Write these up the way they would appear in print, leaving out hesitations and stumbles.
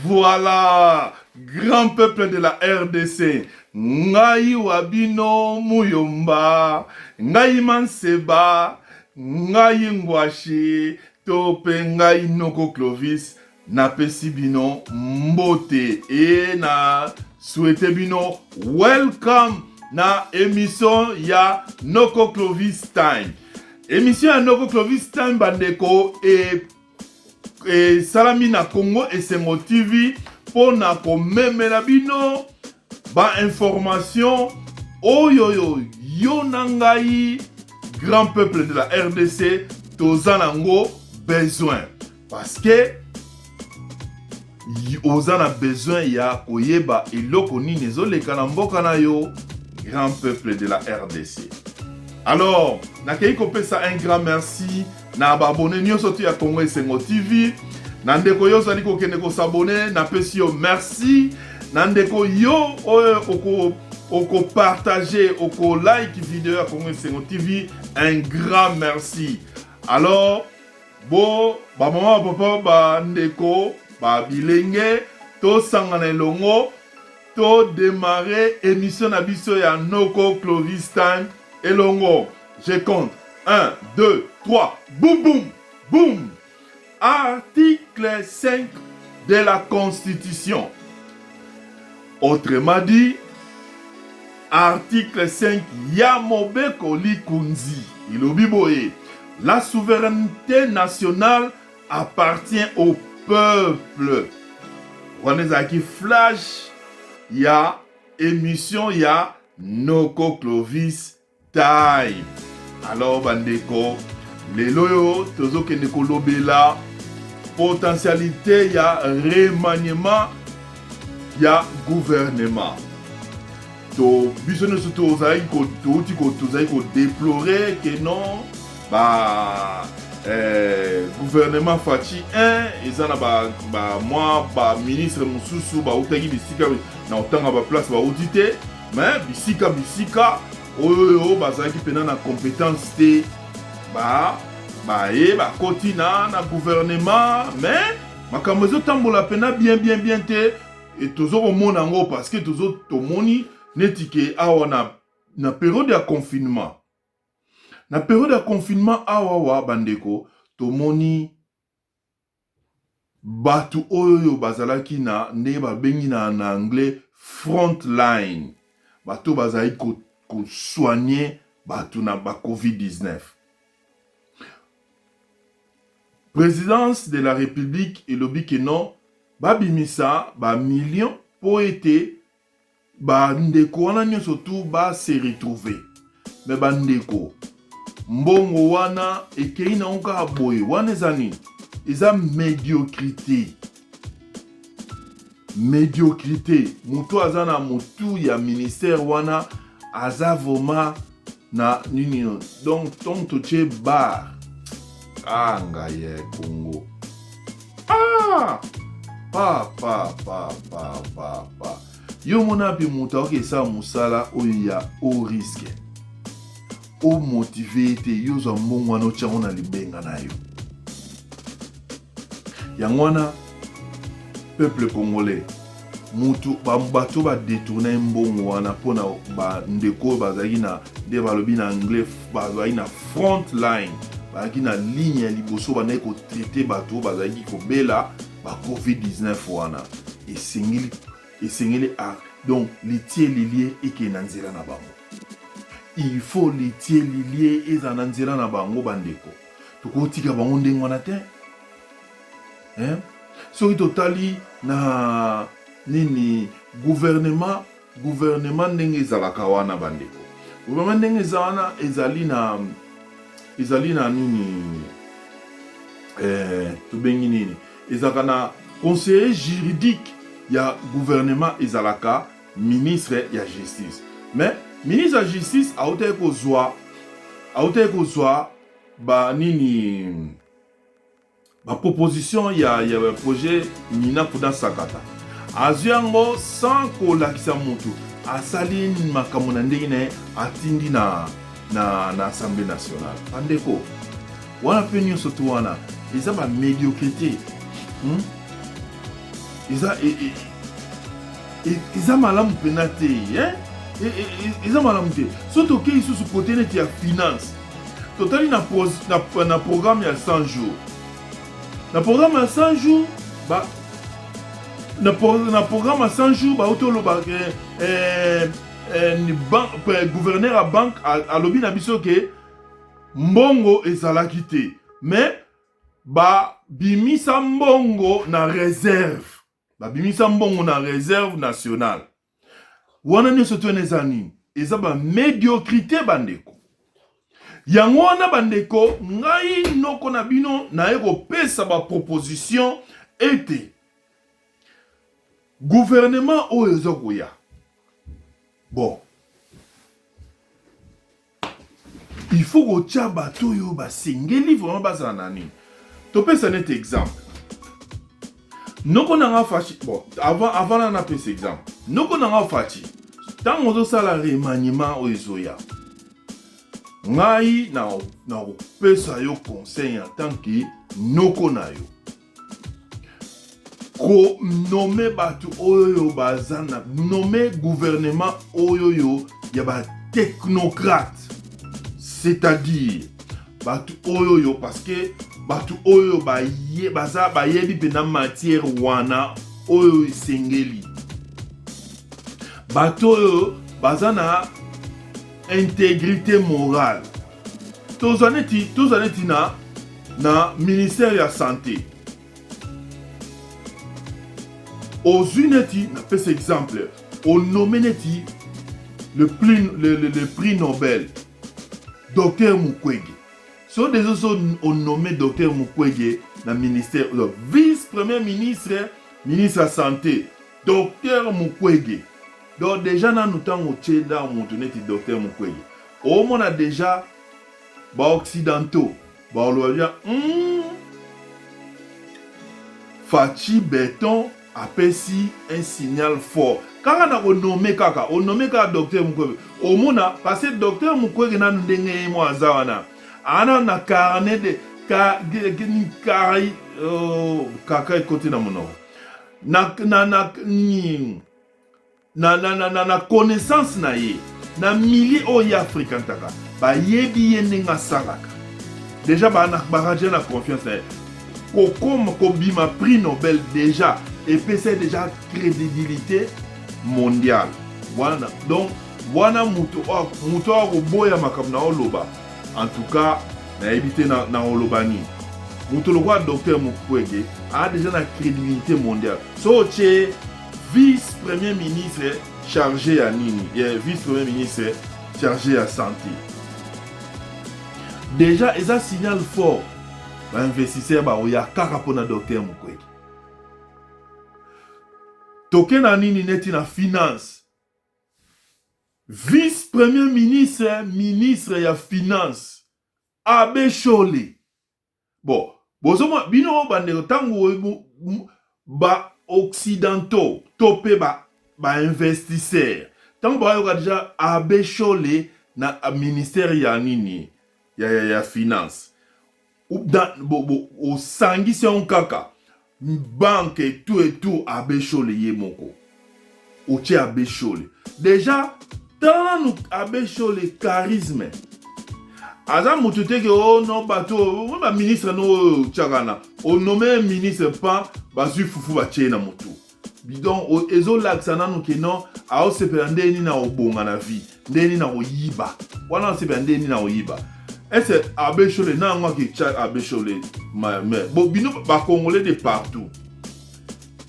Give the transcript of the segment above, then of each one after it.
Voilà, grand peuple de la RDC. Ngai wabino muyomba, ngai manseba, ngai ngwashi, tope ngai noko Clovis, na pesi bino mbote et na souhaite bino welcome na émission ya Noko Clovis Time. Émission ya Noko Clovis Time bandeko et salami na Congo et Sengo TV pour na komemela bino ba information oyoyo yo nangai grand peuple de la RDC tozanango besoin parce que ozana besoin ya koyeba eloko nini ezoleka na mboka na yo grand peuple de la RDC. Alors, nakei kopesa un grand merci na babone nyonso tu ya Congo et Sengo TV. Nandeko yo zali kokende ko s'abonner, na pesi yo merci. Nandeko yo oko partager, oko like vidéo ya Congo et Sengo TV, un grand merci. Alors, bo ba maman papa ba ndeko ba bilenge to sangana longo to démarrer émission na biso ya Noko Clovis Time elongo. Je compte 1 2 3 boum boum boum. Article 5 de la Constitution. Autrement dit, article 5 Yamobeko Likunzi. Ilobiboye. La souveraineté nationale appartient au peuple. Wanezaki flash ya émission ya Noko Clovis Time. Alors bandeko, lelo yo tozokende kolobela potentialité ya remaniement ya gouvernement. To biso nyonso tozali ko déplorer que non gouvernement Fachi 1 eza na ba ministre mususu ba utaki bisika na otanga ba place ba audité mais bisika oyo bazaki pena na compétence te ba koti na gouvernement mais makambo ezotambola pena bien te et tozokomona yango parce que tomoni neti ke awa na période ya confinement. Na période ya confinement awa bandeko tomoni batu oyo bazalaki na nde babengi na anglais front line. Batu bazali ko soigner batu na ba COVID-19. Présidence de la République elobi ke non babimisa ba millions po ete ba ndeko wana nyonso tu ba se retrouver. Mais ba ndeko mbongo wana ekei na onka boye wana ezani eza médiocrité mutu aza na mutu ya ministère wana aza voma na nini donc ton toche bar anga ye Congo pa yo mona pi mutu oke sa musala oyo ya au risque o motivé te yo za mbongo wana ochango na libenga na yo yango wana peuple congolais mutu bato ba détourner mbongo wana pona ba ndeko bazaki na de balobi na anglais bazaki na front line bazaki na ligne ya liboso bana ko traiter bato bazaki ko bela ba COVID-19 wana esengeli donc litie lilie eke na nzela na bango. Il faut litie lilie eza na nzela na bango bandeko. Tokotika bango ndenge wana te. Soki totali na nini gouvernement ndenge ezalaka wana bandeko. Gouvernement ndenge ezana ezali na nini tobengi nini ezalaka na conseiller juridique ya gouvernement ezalaka ministre ya justice. Mais ministre ya justice autaki kozwa ba nini ba proposition ya projet Nina Kuda Sakata. Aziango sans kolakisa mutu asali makambo na ndenge na atindi na Assemblée nationale. Andeko wana pe nyonso tu wana eza ba médiocrité Eza malamu pena te, eza malamu te. So toke isu su côté net ya finance. Totali na programme ya 100 jours. Na programme ya 100 jours, na programme ya 100 jours, autolo gouverneur à banque à lobby na biso ke mbongo ezalaki te. Mais bimisa mbongo na réserve. Bimisa mbongo na réserve nationale. Wana nyonso to eza nini? Eza médiocrité bandeko. Yango wana bandeko, ngai noko na bino na kopesa proposition ete gouvernement oyo ezokoya. Bon. Il faut que tu bato yo basengeli vraiment bazana nani. Topesa net exemple. Noko nanga fachi. Bon, avant na pesa exemple. Noko nanga fachi. Tant ozo sala remaniement ozoya. Ngai na pesa yo conseil en tant que noko na yo. Ko nommer bato oyo bazana, nommer gouvernement oyo ya ba technocrate. C'est-à-dire bato oyo parce que bato oyo bayebi pena matière wana oyo sengeli. Bato oyo bazana intégrité morale. Tozaneti na ministère ya santé. Aux uneti, na pes exemple, au nommé neti le prix Nobel, Dr Mukwege. So des autres ont nommé Dr Mukwege dans le ministère, le vice-premier ministre, ministre de la santé, Dr Mukwege. Donc déjà dans nous temps au Tchèda, on montre Dr Mukwege. Au moins on a déjà occidentaux, Fachi Béton apesi un signal fort. Quand on a nommé kaka, on nommé kaka Dr Mukwege. Au moins parce que Dr Mukwege na ndenge mo azawana. Ana na carnet de kaka côté na mono. Na connaissance na ye. Na mili oya africain taka. Ba yebi yenga salaka. Déjà ba radia na confiance na ye. Comme Kobima prix Nobel déjà et c'est déjà crédibilité mondiale. Voilà. Donc voilà muto boya makamna oloba. En tout cas, na évité na olobani. Muto le roi docteur Mukwege a déjà la crédibilité mondiale. So che vice-premier ministre chargé à Nini, vice-premier ministre chargé à santé. Déjà, ils ont un signal fort. L'investisseur baoya karapona docteur Mukwege. Token na nini neti na finance. Vice-premier ministre, ministre ya finance. Abe Chole. Bon, bozomo bino bande tango ba occidentaux topé ba investisseur. Tango ba yo déjà Abe Chole na ministère ya nini ya finance. Au sangi c'est un kaka. Banque et tout Abe Chole ye moko. Au tche Abe Chole. Déjà, dans nous Abe Chole charisme. Aza mutute ke non bateau, ba ministre no tchagana. On nommé ministre pas basu fufu ba tchena mutu. Bidon o ezo laksana no ke non a o sepelande ni na obonga na vie. Ndeni na oyiba. Wana sepelande ni na oyiba. Est-ce Abe Chole na ngwa ki tcha Abe Chole mais bon bino ba congolais de partout.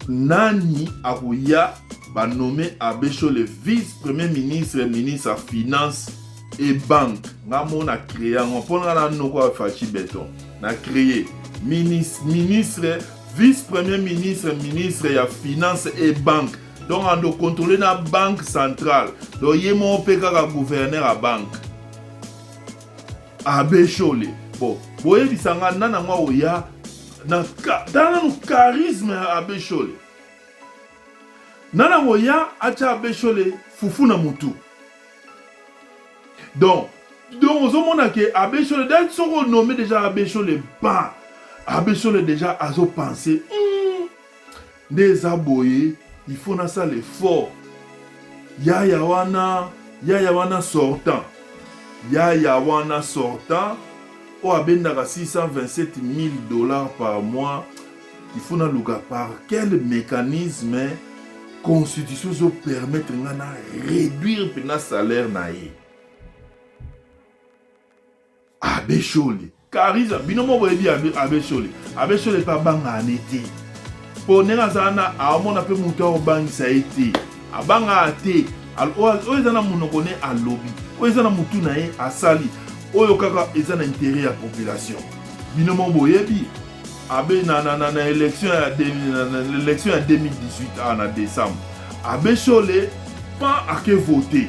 Nani akoya ba nommé Abe Chole vice-premier ministre, ministre à finance et banque. On a créé, on a Fachi Béton. On a créé ministre, vice-premier ministre, ministre de finance et banque. Donc on doit contrôler la banque centrale. Donc il y a mon PK gouverneur à banque. Abe Chole. Bon, vous voyez, il y a un charisme Abe Chole. Nana Moya, Abe Chole, Fufu na mutu. Donc, on a que Abe Chole, dès qu'on nommé déjà Abe Chole, Abe Chole déjà a pensé, Des aboyés, il faut na ça l'effort. Yaya wana sortant. Yaya wana sortant. O abendaka 627 000 $ par mois. Il faut na luka par quel mécanisme constitution zo permettre ngana réduire pena salaire na ye. Abbé Chole. Kariza, binomo boyebi Abbé Chole. Abbé Chole pa banga anete. Ponera zana amona pe muta obangisa ete. Abanga ate. Oyo ezana munoko ne alobi. Oyo ezana mutu na ye asali. Oyo kaka ezana intérêt ya population. Binomo boyebi Abbé na élection ya 2018 en décembre. Abbé Chole pas à que voter.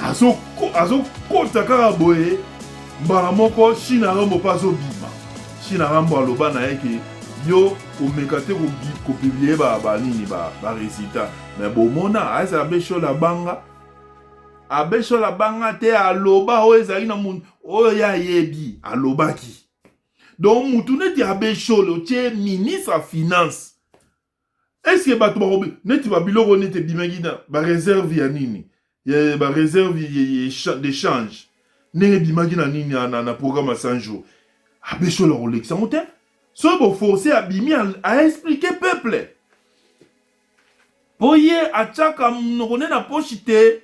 Azo kota kaka boye. Mbala moko China rambo pas au bima. China rambo aloba na yeke yo omekate ko publier ba résultat. Mais bon mona asa Abbé Chole banga. Abbé Chole banga te aloba o ezali na mun o ya yebi alobaki. Donc mutune ti Abbé Chole tie ministre à finance. Est-ce que bato ba neti ba biloko neti bimagina ba réserve ya nini? Ya ba réserve d'échange. Nenge bimaki na nini na programme à 100 jours. Abbé Chole Rolex en monte. So bo forcer abimi à expliquer peuple. Boye achaka mnokone na pochite.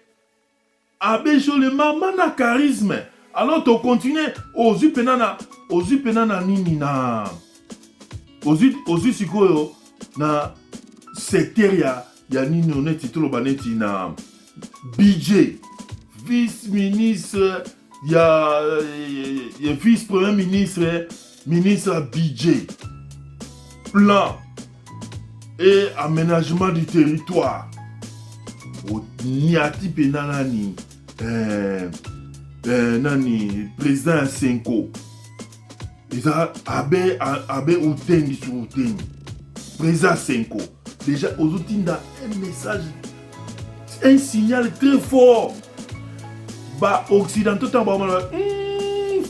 Abbé Chole mama na charisme. Alors to continue ozu penana nini na ozu sikoyo na secteur ya nini oneti tolo baneti na budget vice-ministre ya vice-premier ministre budget plan et aménagement du territoire niati penana ni nani président Senko eza abe utengi sur utengi président Senko déjà ozotinda un message, un signal très fort ba occidentaux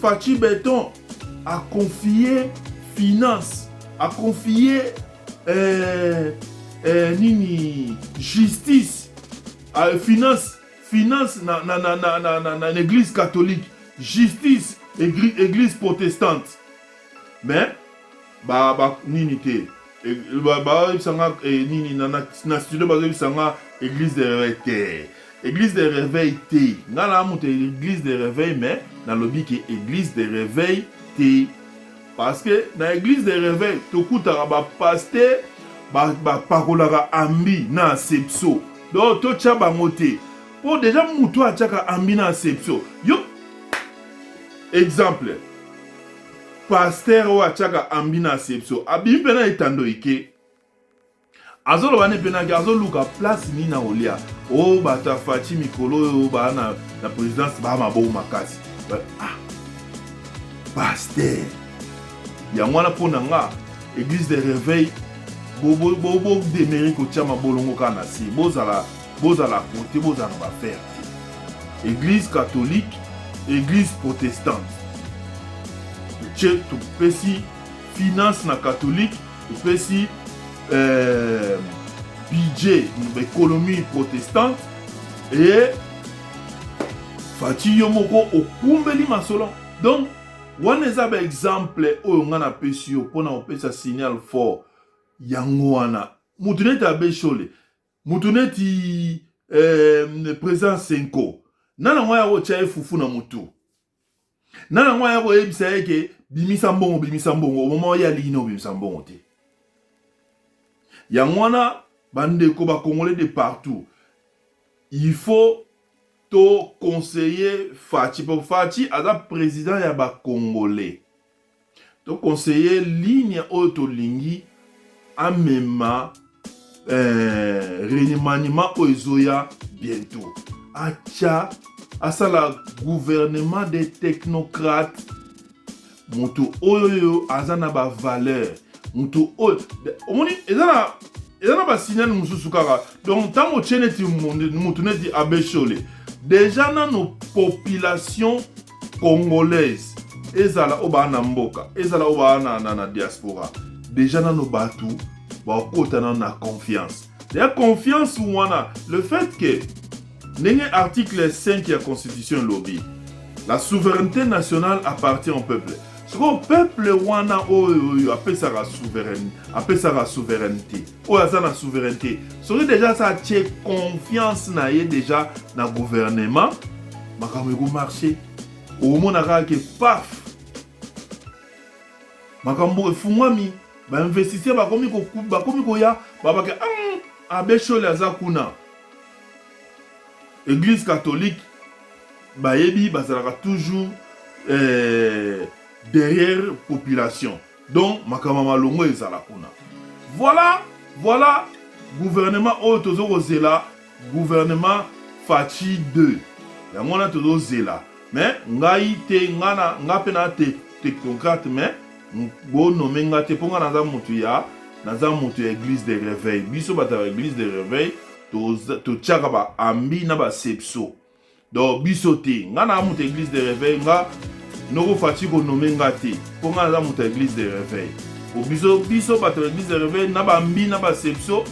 Fachi Béton a confié finance, a confié justice, finance na l'église catholique, justice église protestante. Mais nini te nini na studio sanga église de réveil. Église de réveil te. Ngala monte église de réveil mais na lobby ki église de réveil te. Parce que dans l'église de réveil tokutaka ba pasteur ba pakolaka ambi na sepso. Donc to tcha bango te. Pour déjà mutu atchaka ambi na sepso. Yo exemple pasteur o atchaka ambi na sepso. Abi pena etando ike. Azolo bane pena ki azolo luka place ni na olia. Oh bata Fachi mikolo ba na présidence ba mabo makasi. Pasteur. Ya mwana pona nga église de réveil bobo demeri ko tiama bolongo kana si bozala côté bozala ba faire. Église catholique, église protestante. Tu pesi finance na catholique, tu pesi budget, économie protestante et Fachi Yomoko okumbeli masolo. Donc, on a un exemple où on a pesi pour un signal fort. Yangwana, Moutouneti Abbé Chole, Moutouneti président Senko. Nana mwaya wo chaye fufu na mutu. Nana mwaya wo ebisa yeke bimisa mbongo au moment ya lino bimisa mbongo te. Yangwana bande ko ba congolais de partout. Il faut to conseiller Fachi pour Fachi ada président ya ba congolais. To conseiller ligne auto lingi amema remaniement ozoya bientôt. Acha asala gouvernement des technocrates. Mutu oyo azana ba valeur. Mutu oyo omoni ezana ba signal mususu kaka. Donc tango cheneti mutu neti Abbé Chole. Déjà dans nos populations congolaises, ezala oba na mboka, ezala oba na diaspora. Déjà dans nos bateaux, na confiance. La confiance ou le fait que l'article 5 de la Constitution lobby, la souveraineté nationale appartient au peuple. Ce que le peuple wana appelle ça la souveraineté. La souveraineté. C'est déjà ça tient confiance na déjà dans le gouvernement. Makamego marché. Au moins que paf. Makambo efungwami. Ba investisseur ba komi ko ya ba ke abesho la zakuna. Église catholique ba yebi ba sera toujours derrière population. Donc makamama longo ezala kuna. Voilà gouvernement Otozo Zela, gouvernement Fachi 2. Ya mona Tozo Zela. Mais ngai te ngana ngapena technocrate mais bon nommé ngate ponga naza mutu ya église de réveil. Biso bata église de réveil to tchaka ba ambi na ba sepso. Donc biso te ngana mutu église de réveil nga noko Fachi ko nommé ngate ponga naza mutu église de réveil. Biso bata église de réveil na ba ambi na ba sepso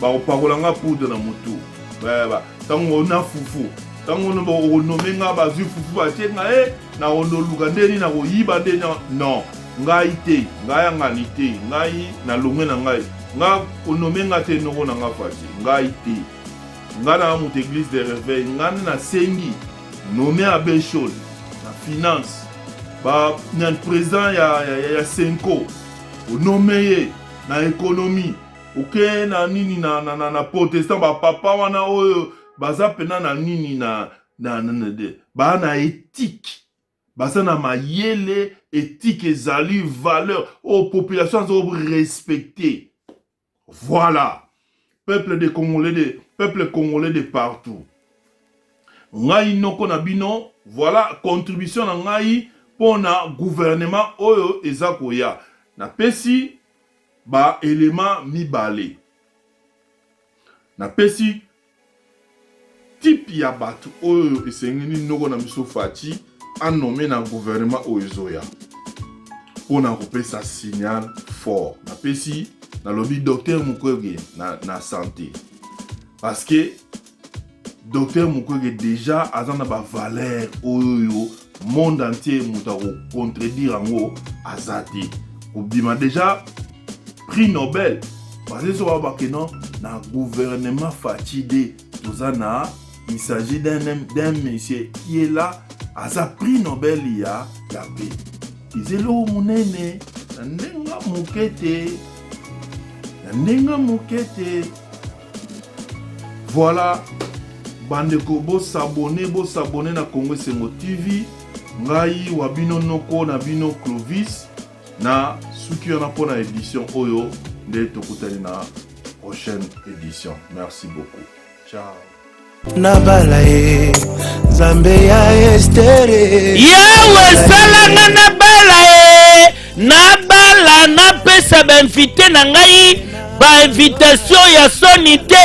ba opakolanga poudre na mutu. Ba tango na fufu. Tango no nommé nga ba zu fufu ba tchenga na ondo lugandeni na ko yiba ndeni non. Ngai te, ngai ngani te, ngai na longue na ngai. Nga onome nga te noko na nga Fachi. Ngai te. Nga na mutu église de réveil, nga na sengi nommé Abeshol na finance. Ba na président ya Senko. Onome na économie. OK na nini na protestant ba papa wana oyo baza pena na nini na ba na éthique. Basa na mayele éthique ezali valeur aux populations ont respecté. Voilà. Peuple congolais de partout. Ngai noko na bino, voilà contribution na ngai pour na gouvernement oyo ezakoya. Na pesi ba élément mibale. Na pesi type ya batu oyo esengeni noko na miso Fachi a nommé dans le gouvernement Oizoya. On a coupé sa signal fort. Na pesi na lobby docteur Mukwege na santé. Parce que docteur Mukwege déjà a na ba valeur oyo monde entier muta ko contredire ngo azati. Obima déjà prix Nobel. Parce que so ba que non na gouvernement Fachi tozana il s'agit d'un monsieur qui est là. Aza prix Nobel ya paix. Izelo munene ndenga mukete. Voilà bandeko bo s'abonner na Congo Sengo TV. Ngai wabino noko na bino Clovis na suki na pona édition oyo nde tokutani na prochaine édition. Merci beaucoup. Ciao. Nabalae Zambe ya estere Yawe salanga nabalae Nabala na pesa benfite na ngai ba invitation ya sonite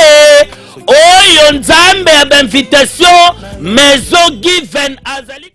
Oyo nzambe ya benvitation Mezo given azali